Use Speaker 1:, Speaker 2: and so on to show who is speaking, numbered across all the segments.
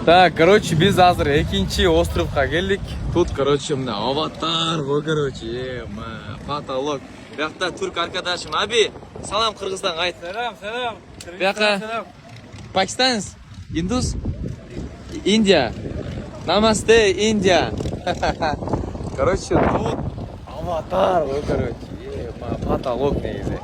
Speaker 1: Так, короче, biz hazır ikinci островga keldik. Тут, короче, мына аватар, bu короче, потолок. Bu yoqda Türk arkadaşım. Abi, salam Kırgızdan ayt.
Speaker 2: Selam.
Speaker 1: Bu yoqqa Pakistan, Indus, India. Namaste, India. Короче, тут аватар, bu короче, потолок негизи.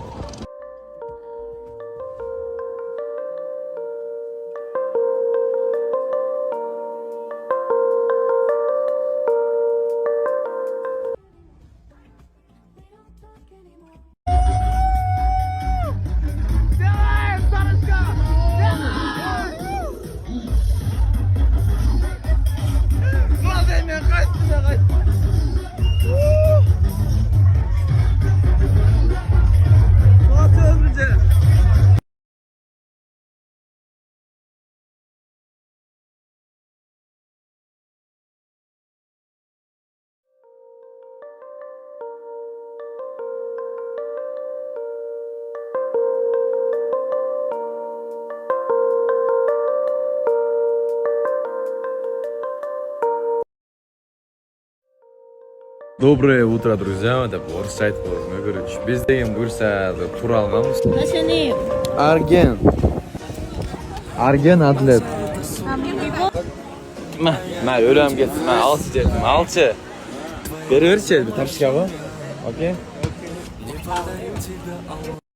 Speaker 1: Доброе утро, друзья. Это сайт короче. Biz degan bo'lsa tur olganmiz.
Speaker 3: Nashani.
Speaker 1: Argen atlet. Ma o'ram ketdim. Ma olchi dedim. Olchi. Beraverchi, bir topishga bu. Okey?